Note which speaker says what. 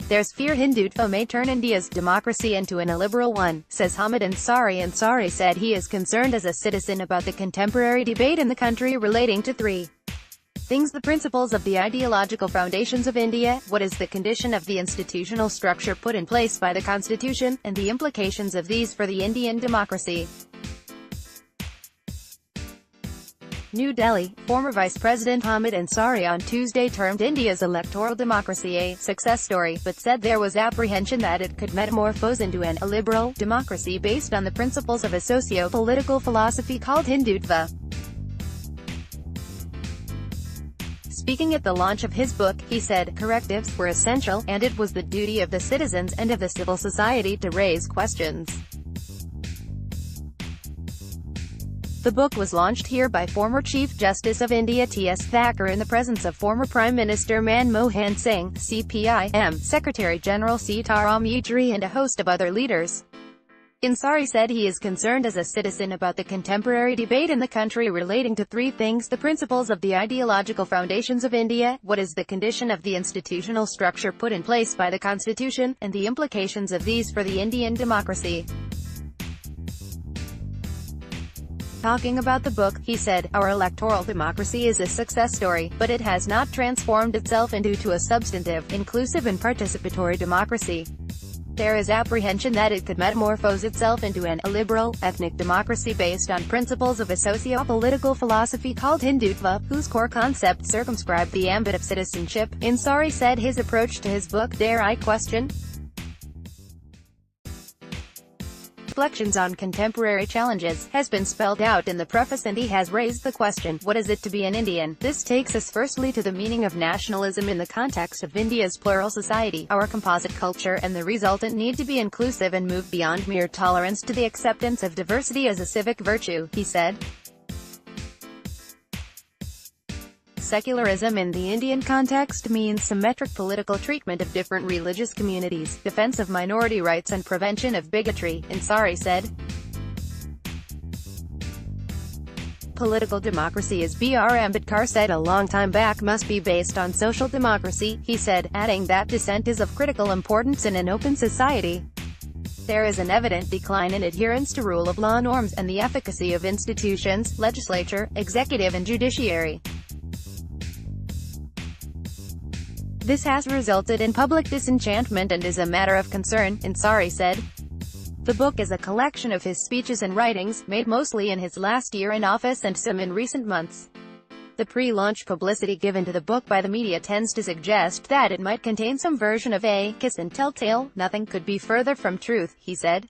Speaker 1: There's fear Hindutva may turn India's democracy into an illiberal one, says Hamid Ansari. Ansari said he is concerned as a citizen about the contemporary debate in the country relating to three things: the principles of the ideological foundations of India, what is the condition of the institutional structure put in place by the constitution, and the implications of these for the Indian democracy. New Delhi, former Vice President Hamid Ansari on Tuesday termed India's electoral democracy a success story, but said there was apprehension that it could metamorphose into an illiberal democracy based on the principles of a socio-political philosophy called Hindutva. Speaking at the launch of his book, he said, correctives were essential, and it was the duty of the citizens and of the civil society to raise questions. The book was launched here by former Chief Justice of India T.S. Thakur in the presence of former Prime Minister Manmohan Singh, CPIM Secretary-General Sitaram Yechury, and a host of other leaders. Ansari said he is concerned as a citizen about the contemporary debate in the country relating to three things: the principles of the ideological foundations of India, what is the condition of the institutional structure put in place by the constitution, and the implications of these for the Indian democracy. Talking about the book, he said, our electoral democracy is a success story, but it has not transformed itself into a substantive, inclusive and participatory democracy. There is apprehension that it could metamorphose itself into an illiberal, ethnic democracy based on principles of a socio-political philosophy called Hindutva, whose core concept circumscribed the ambit of citizenship. Ansari said his approach to his book, Dare I Question? Reflections on contemporary challenges, has been spelled out in the preface, and he has raised the question, what is it to be an Indian? This takes us firstly to the meaning of nationalism in the context of India's plural society, our composite culture, and the resultant need to be inclusive and move beyond mere tolerance to the acceptance of diversity as a civic virtue, he said. Secularism in the Indian context means symmetric political treatment of different religious communities, defense of minority rights and prevention of bigotry, Ansari said. Political democracy, as B.R. Ambedkar said a long time back, must be based on social democracy, he said, adding that dissent is of critical importance in an open society. There is an evident decline in adherence to rule of law norms, and the efficacy of institutions, legislature, executive and judiciary. This has resulted in public disenchantment and is a matter of concern, Ansari said. The book is a collection of his speeches and writings, made mostly in his last year in office and some in recent months. The pre-launch publicity given to the book by the media tends to suggest that it might contain some version of a kiss and tell tale. Nothing could be further from truth, he said.